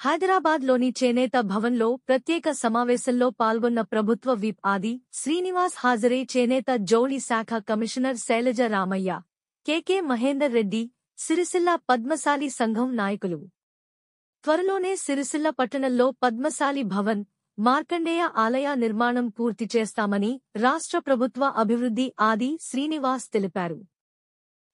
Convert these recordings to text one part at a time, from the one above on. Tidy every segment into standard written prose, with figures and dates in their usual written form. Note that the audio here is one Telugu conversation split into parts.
హైదరాబాద్లోని చేనేత భవన్లో ప్రత్యేక సమావేశంలో పాల్గొన్న ప్రభుత్వ విప్ ఆది శ్రీనివాస్ హాజరై చేనేత జౌళి శాఖ కమిషనర్ శైలజ రామయ్య, కె మహేందర్ రెడ్డి, సిరిసిల్ల పద్మశాలి సంఘం నాయకులు. త్వరలోనే సిరిసిల్ల పట్టణంలో పద్మశాలి భవన్, మార్కండేయ ఆలయ నిర్మాణం పూర్తి చేస్తామని రాష్ట్ర ప్రభుత్వ అభివృద్ధి ఆది శ్రీనివాస్ తెలిపారు.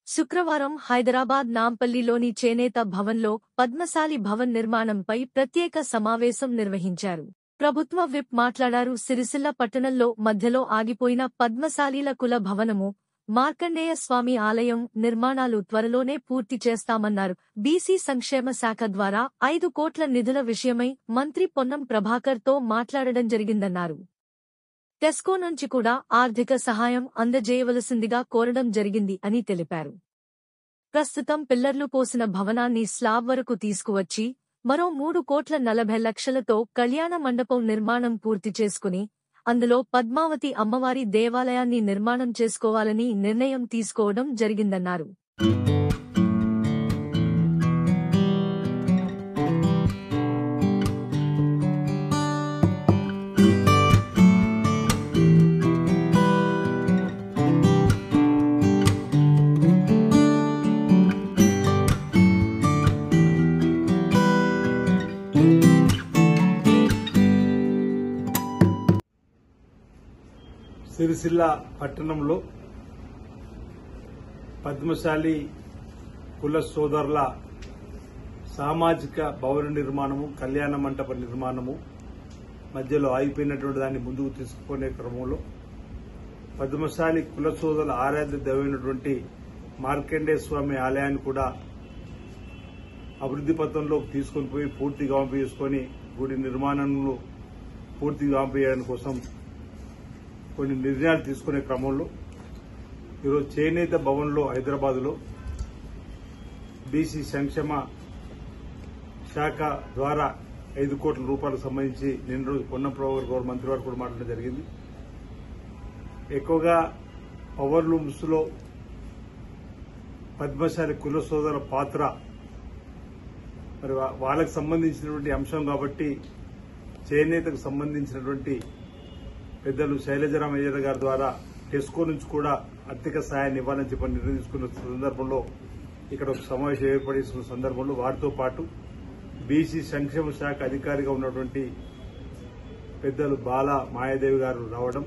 శుక్రవారం హైదరాబాద్ నాంపల్లిలోని చేనేత భవన్లో పద్మశాలి భవన్ నిర్మాణంపై ప్రత్యేక సమావేశం నిర్వహించారు. ప్రభుత్వ విప్ మాట్లాడారు. సిరిసిల్ల పట్టణంలో మధ్యలో ఆగిపోయిన పద్మశాలీల కుల భవనము, మార్కండేయ స్వామి ఆలయం నిర్మాణాలు త్వరలోనే పూర్తి చేస్తామన్నారు. బీసీ సంక్షేమ శాఖ ద్వారా 5 కోట్ల నిధుల విషయమై మంత్రి పొన్నం ప్రభాకర్తో మాట్లాడడం జరిగిందన్నారు. టెస్కో నుంచి కూడా ఆర్థిక సహాయం అందజేయవలసిందిగా కోరడం జరిగింది అని తెలిపారు. ప్రస్తుతం పిల్లర్లు పోసిన భవనాన్ని స్లాబ్ వరకు తీసుకువచ్చి మరో 3,40,00,000తో కళ్యాణ మండపం నిర్మాణం పూర్తి చేసుకుని అందులో పద్మావతి అమ్మవారి దేవాలయాన్ని నిర్మాణం చేసుకోవాలని నిర్ణయం తీసుకోవడం జరిగిందన్నారు. సిరిసిల్ల పట్టణంలో పద్మశాలి కుల సోదరుల సామాజిక భవన నిర్మాణము, కళ్యాణ మంటప నిర్మాణము మధ్యలో ఆగిపోయినటువంటి దాన్ని ముందుకు తీసుకునే క్రమంలో పద్మశాలి కుల సోదరుల ఆరాధ్య దైవమైనటువంటి మార్కండేయ స్వామి ఆలయాన్ని కూడా అభివృద్ధి పథంలోకి తీసుకొని పోయి పూర్తిగా చేసుకొని గుడి నిర్మాణంలో పూర్తిగా చేయడం కోసం కొన్ని నిర్ణయాలు తీసుకునే క్రమంలో ఈరోజు చేనేత భవన్లో హైదరాబాద్లో బీసీ సంక్షేమ శాఖ ద్వారా 5 కోట్ల రూపాయలకు సంబంధించి నిన్న రోజు పొన్నం ప్రభాకర్ గౌడ్ మంత్రి వారు కూడా మాట్లాడడం జరిగింది. ఎక్కువగా పవర్ లూమ్స్ లో పద్మశాలి కుల సోదరుల పాత్ర మరి వాళ్ళకు సంబంధించినటువంటి అంశం కాబట్టి చేనేతకు సంబంధించినటువంటి పెద్దలు శైలజరామయ్య గారి ద్వారా టెస్కో నుంచి కూడా ఆర్థిక సహాయాన్ని ఇవ్వాలని చెప్పి నిర్ణయం తీసుకున్న సందర్భంలో ఇక్కడ ఒక సమావేశం ఏర్పడిస్తున్న సందర్భంలో వారితో పాటు బీసీ సంక్షేమ శాఖ అధికారిగా ఉన్నటువంటి పెద్దలు బాలా మాయాదేవి గారు రావడం,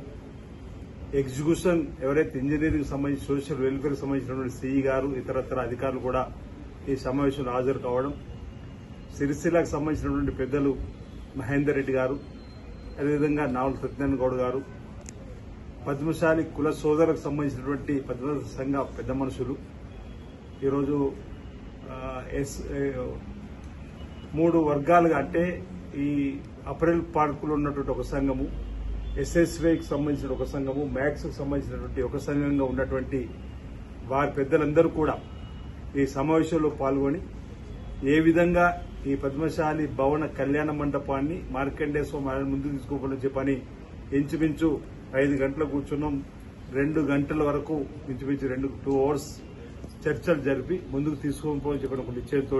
ఎగ్జిక్యూషన్ ఎవరైతే ఇంజనీరింగ్ సంబంధించి సోషల్ వెల్ఫేర్ సంబంధించినటువంటి సిఈ గారు, ఇతరత్ర అధికారులు కూడా ఈ సమావేశంలో హాజరు కావడం, సిరిసిల్లకు సంబంధించినటువంటి పెద్దలు మహేందర్ రెడ్డి గారు, అదేవిధంగా నావల్ సత్యనారాయణ గౌడ్ గారు, పద్మశాలి కుల సోదరులకు సంబంధించినటువంటి పద్మశాలి సంఘ పెద్ద మనుషులు ఈరోజు 3 వర్గాలుగా అంటే ఈ అపరెల్ పార్కులో ఉన్నటువంటి ఒక సంఘము, ఎస్ఎస్వైకి సంబంధించిన ఒక సంఘము, మ్యాక్స్కు సంబంధించినటువంటి ఒక సంఘంగా ఉన్నటువంటి వారి పెద్దలందరూ కూడా ఈ సమావేశంలో పాల్గొని ఏ విధంగా ఈ పద్మశాలి భవన కళ్యాణ మండపాన్ని మార్కండేయ స్వామి ముందుకు తీసుకోవాలని చెప్పని ఇంచుమించు 5 గంటలు కూర్చున్నాం. 2 గంటల వరకు ఇంచుమించు 2 అవర్స్ చర్చలు జరిపి ముందుకు తీసుకోవాలని చెప్పిన ఒక నిశ్చయంతో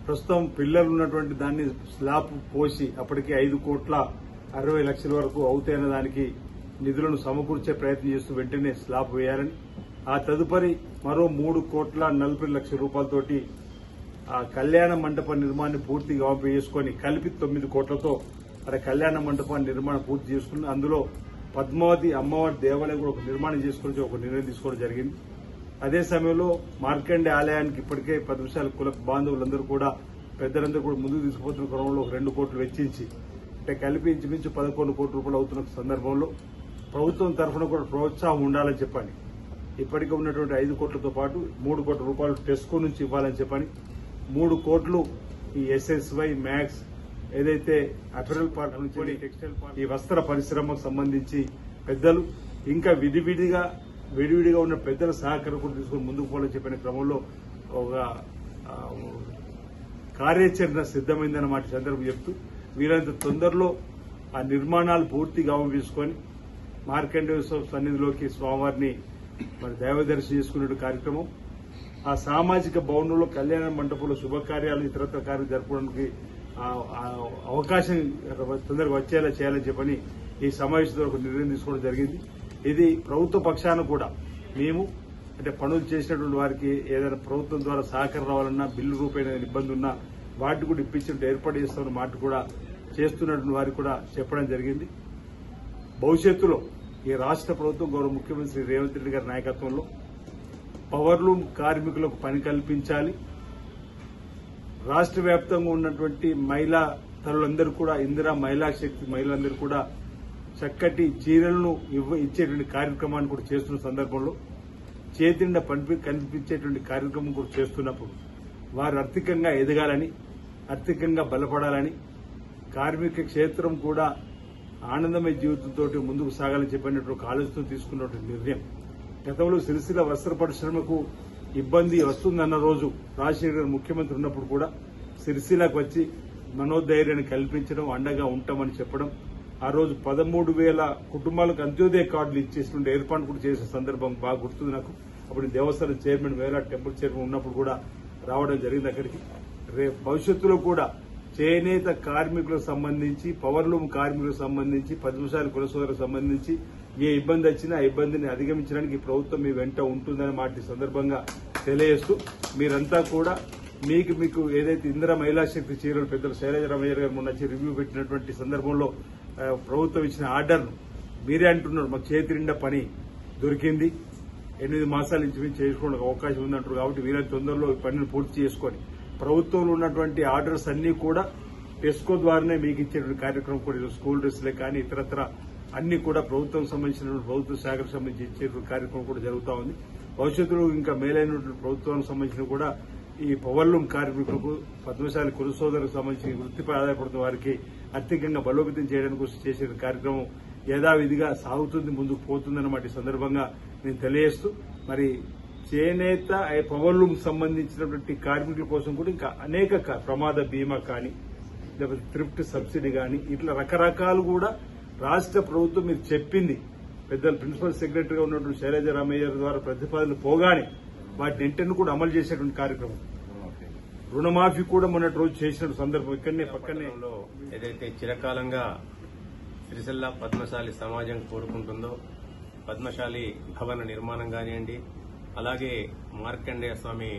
ప్రస్తుతం పిల్లలు ఉన్నటువంటి దాన్ని స్లాబ్ పోసి అప్పటికి 5,60,00,000 వరకు అవుతాయన్న దానికి నిధులను సమకూర్చే ప్రయత్నం చేస్తూ వెంటనే స్లాబ్ వేయాలని, ఆ తదుపరి మరో 3,40,00,000 రూపాయలతోటి ఆ కళ్యాణ మండప నిర్మాణాన్ని పూర్తిగా చేసుకుని కలిపి 9 కోట్లతో అక్కడ కళ్యాణ మండపాన్ని నిర్మాణం పూర్తి చేసుకుని అందులో పద్మావతి అమ్మవారి దేవాలయం కూడా ఒక నిర్మాణం చేసుకుని ఒక నిర్ణయం తీసుకోవడం జరిగింది. అదే సమయంలో మార్కండేయ ఆలయానికి ఇప్పటికే పద్మశాలి కుల బాంధవులందరూ కూడా పెద్దలందరూ కూడా ముందుకు తీసుకుపోతున్న క్రమంలో ఒక 2 కోట్లు వెచ్చించి అంటే కలిపి ఇంచుమించు 11 కోట్ల రూపాయలు అవుతున్న సందర్భంలో ప్రభుత్వం తరఫున కూడా ప్రోత్సాహం ఉండాలని చెప్పని ఇప్పటికే ఉన్నటువంటి 5 కోట్లతో పాటు 3 కోట్ల రూపాయలు టెస్కో నుంచి ఇవ్వాలని చెప్పని 3 కోట్లు ఈ ఎస్ఎస్వై మ్యాక్స్ ఏదైతే అపెరల్ పార్క్ నుంచి టెక్స్టైల్ పార్క్ ఈ వస్త్ర పరిశ్రమకు సంబంధించి పెద్దలు ఇంకా విడివిడిగా ఉన్న పెద్దల సహకారం కూడా తీసుకుని ముందుకు పోవాలని చెప్పిన క్రమంలో ఒక కార్యాచరణ సిద్దమైందన్నమాట సందర్భం చెప్తూ వీరంత తొందరలో ఆ నిర్మాణాలు పూర్తిగా తీసుకొని మార్కండేయ సన్నిధిలోకి స్వామివారిని మరి దైవ దర్శనం చేసుకునే కార్యక్రమం ఆ సామాజిక భవనంలో కళ్యాణ మండపంలో శుభకార్యాలు ఇతరత్ర కార్యాలు జరపడానికి అవకాశం తొందరగా వచ్చేలా చేయాలని చెప్పని ఈ సమావేశంలో ఒక నిర్ణయం తీసుకోవడం జరిగింది. ఇది ప్రభుత్వ పక్షాన కూడా మేము అంటే పనులు చేసినటువంటి వారికి ఏదైనా ప్రభుత్వం ద్వారా సహకారం రావాలన్నా బిల్లు రూపేణ ఇబ్బంది ఉన్నా వాటిని కూడా ఇప్పించినట్టు ఏర్పాటు చేస్తున్న మాట కూడా చేస్తున్నటువంటి వారికి కూడా చెప్పడం జరిగింది. భవిష్యత్తులో ఈ రాష్ట్ర ప్రభుత్వం గౌరవ ముఖ్యమంత్రి శ్రీ రేవంత్ రెడ్డి గారి నాయకత్వంలో పవర్లూమ్ కార్మికులకు పని కల్పించాలి. రాష్ట్ర వ్యాప్తంగా ఉన్నటువంటి మహిళా తల్లులందరూ కూడా ఇందిరా మహిళా శక్తి మహిళలందరూ కూడా చక్కటి చీరలను ఇచ్చేటువంటి కార్యక్రమాన్ని కూడా చేస్తున్న సందర్భంలో చేతిండా కనిపించేటువంటి కార్యక్రమం కూడా చేస్తున్నప్పుడు వారు ఆర్థికంగా ఎదగాలని ఆర్థికంగా బలపడాలని కార్మిక క్షేత్రం కూడా ఆనందమయ జీవితంతో ముందుకు సాగాలని చెప్పినట్టు ఒక ఆలోచన తీసుకున్నటువంటి నిర్ణయం. గతంలో సిరిసిల్ల వస్త్ర పరిశ్రమకు ఇబ్బంది వస్తుందన్న రోజు రాజశేఖర్ గారు ముఖ్యమంత్రి ఉన్నప్పుడు కూడా సిరిసిల్లకు వచ్చి మనోధైర్యాన్ని కల్పించడం అండగా ఉంటామని చెప్పడం ఆ రోజు 13,000 కుటుంబాలకు అంత్యోదయ కార్డులు ఇచ్చేటువంటి ఏర్పాటు కూడా చేసే సందర్భం బాగా గుర్తుంది నాకు. అప్పుడు దేవస్థానం చైర్మన్ వేలా టెంపుల్ చైర్మన్ ఉన్నప్పుడు కూడా రావడం జరిగింది అక్కడికి. రేపు భవిష్యత్తులో కూడా చేనేత కార్మికులకు సంబంధించి పవర్లూమ్ కార్మికులకు సంబంధించి పద్మశాలి కుల సోదరులకు సంబంధించి ఏ ఇబ్బంది వచ్చినా ఆ ఇబ్బందిని అధిగమించడానికి ప్రభుత్వం మీ వెంట ఉంటుందని మాట సందర్భంగా తెలియజేస్తూ మీరంతా కూడా మీకు ఏదైతే ఇందిరా మహిళా శక్తి చీరలు పెద్దలు శైలజ రమయ్య గారు మొన్న వచ్చి రివ్యూ పెట్టినటువంటి సందర్భంలో ప్రభుత్వం ఇచ్చిన ఆర్డర్ను మీరే అంటున్నారు మాకు చేతి నిండా పని దొరికింది 8 మాసాల నుంచి మేము చేసుకోవడానికి అవకాశం ఉందంటారు. కాబట్టి వీళ్ళ తొందరలో ఈ పనిని పూర్తి చేసుకొని ప్రభుత్వంలో ఉన్నటువంటి ఆర్డర్స్ అన్ని కూడా టెస్కో ద్వారానే మీకు ఇచ్చేటువంటి కార్యక్రమం కూడా స్కూల్ డ్రెస్లే కానీ ఇతరత్ర అన్ని కూడా ప్రభుత్వం సంబంధించిన ప్రభుత్వ శాఖకు సంబంధించి ఇచ్చేటువంటి కార్యక్రమం కూడా జరుగుతూ ఉంది. భవిష్యత్తులో ఇంకా మేలైనటువంటి ప్రభుత్వానికి సంబంధించిన కూడా ఈ పవర్లూమ్ కార్మికులకు పద్మశాలి కుల సోదరులకు సంబంధించి వృత్తిపై ఆధారపడుతున్న వారికి ఆర్థికంగా బలోపేతం చేయడానికి చేసే కార్యక్రమం యథావిధిగా సాగుతుంది, ముందుకు పోతుందన్నమాట ఈ సందర్భంగా నేను తెలియజేస్తూ మరి చేనేత పవర్లూమ్ సంబంధించినటువంటి కార్మికుల కోసం కూడా ఇంకా అనేక ప్రమాద బీమా కానీ లేకపోతే థ్రిఫ్ట్ సబ్సిడీ కానీ ఇట్లా రకరకాలు కూడా రాష్ట్ర ప్రభుత్వం మీరు చెప్పింది పెద్దలు ప్రిన్సిపల్ సెక్రటరీగా ఉన్నటువంటి శైలజ రామయ్య ద్వారా ప్రతిపాదనలు పోగానే వాటిని ఇంటర్ను కూడా అమలు చేసేటువంటి కార్యక్రమం. రుణమాఫీ కూడా మొన్నటి రోజు చేసిన సందర్భం ఇక్కడనే పక్కనే ఏదైతే చిరకాలంగా సిరిసిల్ల పద్మశాలి సమాజం కోరుకుంటుందో పద్మశాలి భవన నిర్మాణం కానివ్వండి, అలాగే మార్కండేయ స్వామి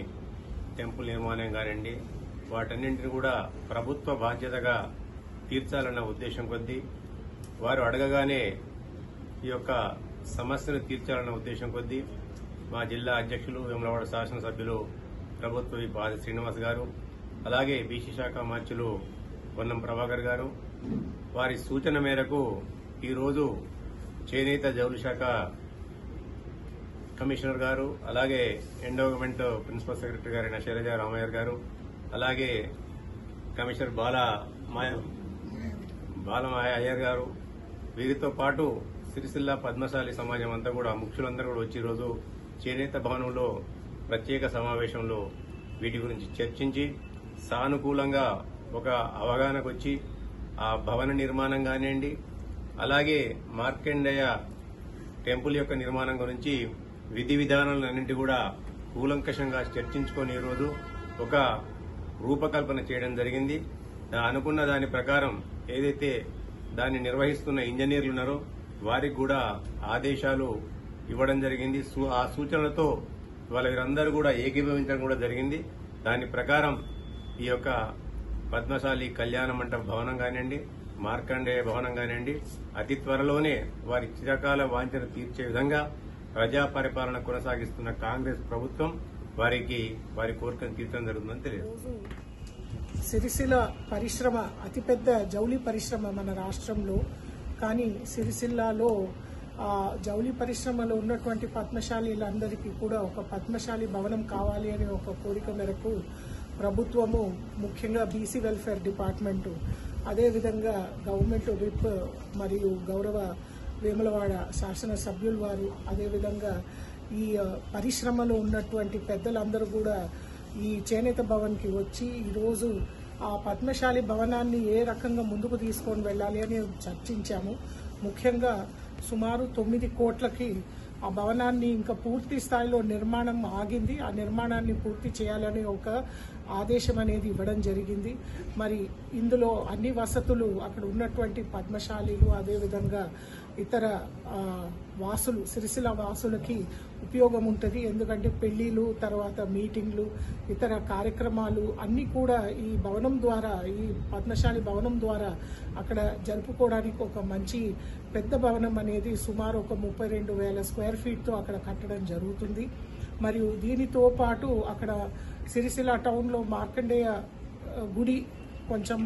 టెంపుల్ నిర్మాణం కానివ్వండి, వాటన్నింటినీ కూడా ప్రభుత్వ బాధ్యతగా తీర్చాలన్న ఉద్దేశం కొద్దీ వారు అడగగానే ఈ యొక్క సమస్యను తీర్చాలన్న ఉద్దేశం కొద్దీ మా జిల్లా అధ్యక్షులు వేములవాడ శాసనసభ్యులు ప్రభుత్వ విప్ ఆది శ్రీనివాస్ గారు, అలాగే బీసీ శాఖ మార్చులు పొన్నం ప్రభాకర్ గారు వారి సూచన మేరకు ఈరోజు చేనేత జౌళి శాఖ కమిషనర్ గారు, అలాగే ఎండోమెంట్ ప్రిన్సిపల్ సెక్రటరీ గారైన శైలజ రామయ్య గారు, అలాగే కమిషనర్ బాలమాయ అయ్యర్ గారు, వీరితో పాటు సిరిసిల్ల పద్మశాలి సమాజం అంతా కూడా ముఖ్యులందరూ కూడా వచ్చి ఈరోజు చేనేత భవనంలో ప్రత్యేక సమావేశంలో వీటి గురించి చర్చించి సానుకూలంగా ఒక అవగాహనకు వచ్చి ఆ భవన నిర్మాణం కానివ్వండి, అలాగే మార్కండేయ టెంపుల్ యొక్క నిర్మాణం గురించి విధి విధానాలన్నింటి కూడా కూలంకషంగా చర్చించుకొని ఈరోజు ఒక రూపకల్పన చేయడం జరిగింది. అనుకున్న దాని ప్రకారం ఏదైతే దాన్ని నిర్వహిస్తున్న ఇంజనీర్లు ఉన్నారో వారికి కూడా ఆదేశాలు ఇవ్వడం జరిగింది. ఆ సూచనలతో వీరందరూ కూడా ఏకీభవించడం కూడా జరిగింది. దాని ప్రకారం ఈ యొక్క పద్మశాలి కళ్యాణ మంటప భవనం కానివ్వండి, మార్కండేయ భవనం కానివ్వండి అతి త్వరలోనే వారి చిరకాల వాంఛను తీర్చే విధంగా ప్రజా పరిపాలన కొనసాగిస్తున్న కాంగ్రెస్ ప్రభుత్వం వారి కోరికను తీర్చడం జరుగుతుందని తెలియదు. సిరిసిల్ల పరిశ్రమ అతిపెద్ద జౌళి పరిశ్రమ మన రాష్ట్రంలో. కానీ సిరిసిల్లాలో జౌళి పరిశ్రమలో ఉన్నటువంటి పద్మశాలీలందరికీ కూడా ఒక పద్మశాలి భవనం కావాలి అనే ఒక కోరిక మేరకు ప్రభుత్వము, ముఖ్యంగా బీసీ వెల్ఫేర్ డిపార్ట్మెంటు, అదేవిధంగా గవర్నమెంట్ విప్ మరియు గౌరవ వేములవాడ శాసనసభ్యులు వారు, అదేవిధంగా ఈ పరిశ్రమలో ఉన్నటువంటి పెద్దలందరూ కూడా ఈ చేనేత భవన్కి వచ్చి ఈరోజు ఆ పద్మశాలి భవనాన్ని ఏ రకంగా ముందుకు తీసుకొని వెళ్ళాలి అని చర్చించాము. ముఖ్యంగా సుమారు 9 కోట్లకి ఆ భవనాన్ని ఇంకా పూర్తి స్థాయిలో నిర్మాణం ఆగింది. ఆ నిర్మాణాన్ని పూర్తి చేయాలని ఒక ఆదేశం అనేది ఇవ్వడం జరిగింది. మరి ఇందులో అన్ని వసతులు అక్కడ ఉన్నటువంటి పద్మశాలీలు, అదేవిధంగా ఇతర వాసులు, సిరిసిల్ల వాసులకి ఉపయోగం ఉంటుంది. ఎందుకంటే పెళ్లిళ్ళు, తర్వాత మీటింగ్లు, ఇతర కార్యక్రమాలు అన్నీ కూడా ఈ భవనం ద్వారా, ఈ పద్మశాలి భవనం ద్వారా అక్కడ జరుపుకోవడానికి ఒక మంచి పెద్ద భవనం అనేది సుమారు ఒక 32,000 స్క్వేర్ ఫీట్తో అక్కడ కట్టడం జరుగుతుంది. మరియు దీనితో పాటు అక్కడ సిరిసిల్ల టౌన్లో మార్కండేయ గుడి కొంచెం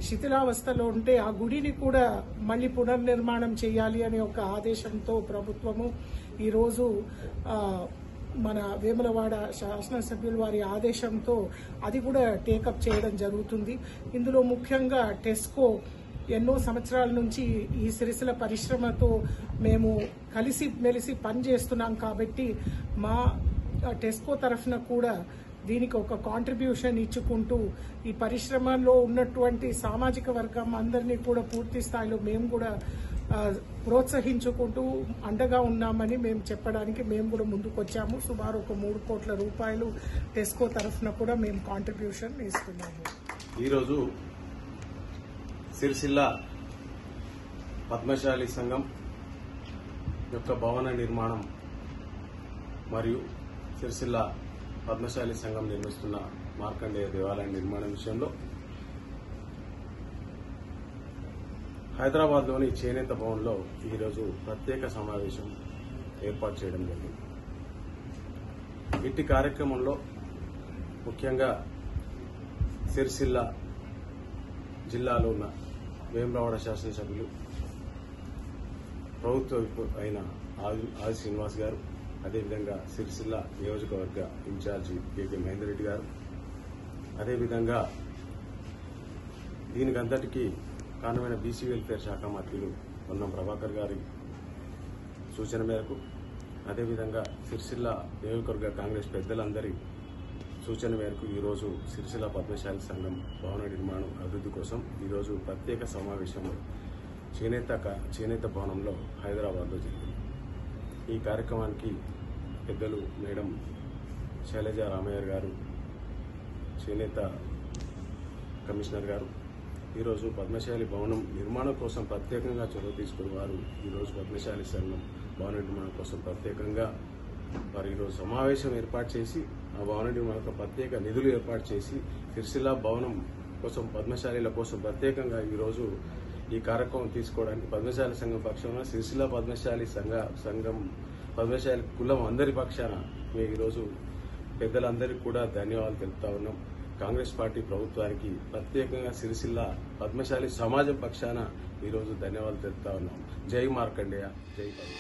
శిథిలావస్థలో ఉంటే ఆ గుడిని కూడా మళ్ళీ పునర్నిర్మాణం చేయాలి అనే ఒక ఆదేశంతో ప్రభుత్వము ఈరోజు మన వేములవాడ శాసనసభ్యుల వారి ఆదేశంతో అది కూడా టేకప్ చేయడం జరుగుతుంది. ఇందులో ముఖ్యంగా టెస్కో ఎన్నో సంవత్సరాల నుంచి ఈ సిరిసిల్ల పరిశ్రమతో మేము కలిసి మెలిసి పనిచేస్తున్నాం కాబట్టి మా టెస్కో తరఫున కూడా దీనికి ఒక కాంట్రిబ్యూషన్ ఇచ్చుకుంటూ ఈ పరిశ్రమలో ఉన్నటువంటి సామాజిక వర్గం అందరినీ కూడా పూర్తి స్థాయిలో మేము కూడా ప్రోత్సహించుకుంటూ అండగా ఉన్నామని మేము చెప్పడానికి మేము కూడా ముందుకొచ్చాము. సుమారు ఒక 3 కోట్ల రూపాయలు టెస్కో తరఫున కూడా మేము కాంట్రిబ్యూషన్ ఇస్తున్నాము. ఈరోజు సిరిసిల్ల పద్మశాలి సంఘం యొక్క భవన నిర్మాణం మరియు సిరిసిల్ల పద్మశాలి సంఘం నిర్మిస్తున్న మార్కండేయ దేవాలయం నిర్మాణం విషయంలో హైదరాబాద్లోని చేనేత భవన్లో ఈరోజు ప్రత్యేక సమావేశం ఏర్పాటు చేయడం జరిగింది. ఇట్టి కార్యక్రమంలో ముఖ్యంగా సిరిసిల్ల జిల్లాలో ఉన్న వేములవాడ శాసనసభ్యులు, ప్రభుత్వ విప్ అయిన ఆది శ్రీనివాస్ గారు, అదేవిధంగా సిరిసిల్ల నియోజకవర్గ ఇన్ఛార్జి కేకే మహేందర్ రెడ్డి గారు, అదేవిధంగా దీనికంతటికీ కారణమైన బీసీ వెల్ఫేర్ శాఖ మంత్రులు పొన్నం ప్రభాకర్ గారి సూచన మేరకు, అదేవిధంగా సిరిసిల్ల నియోజకవర్గ కాంగ్రెస్ పెద్దలందరి సూచన మేరకు ఈరోజు సిరిసిల్ల పద్మశాలి సంఘం భవన నిర్మాణం అభివృద్ధి కోసం ఈరోజు ప్రత్యేక సమావేశం చేనేత భవనంలో హైదరాబాద్లో జరిగింది. ఈ కార్యక్రమానికి పెద్దలు మేడం శైలజ రామయ్య గారు, చేనేత కమిషనర్ గారు ఈరోజు పద్మశాలి భవనం నిర్మాణం కోసం ప్రత్యేకంగా చొరవ తీసుకుని వారు ఈరోజు పద్మశాలి సంఘం భవన నిర్మాణం కోసం ప్రత్యేకంగా వారు ఈరోజు సమావేశం ఏర్పాటు చేసి ఆ భవన నిర్మాణం ప్రత్యేక నిధులు ఏర్పాటు చేసి సిరిసిల్ల భవనం కోసం పద్మశాలీల కోసం ప్రత్యేకంగా ఈరోజు ఈ కార్యక్రమం తీసుకోవడానికి పద్మశాలి సంఘం పక్షాన సిరిసిల్ల సంఘం పద్మశాలి కులం అందరి పక్షాన మేము ఈరోజు పెద్దలందరికీ కూడా ధన్యవాదాలు తెలుపుతా ఉన్నాం. కాంగ్రెస్ పార్టీ ప్రభుత్వానికి ప్రత్యేకంగా సిరిసిల్ల పద్మశాలి సమాజం పక్షాన ఈరోజు ధన్యవాదాలు తెలుపుతా ఉన్నాం. జై మార్కండేయ, జై పద్మ.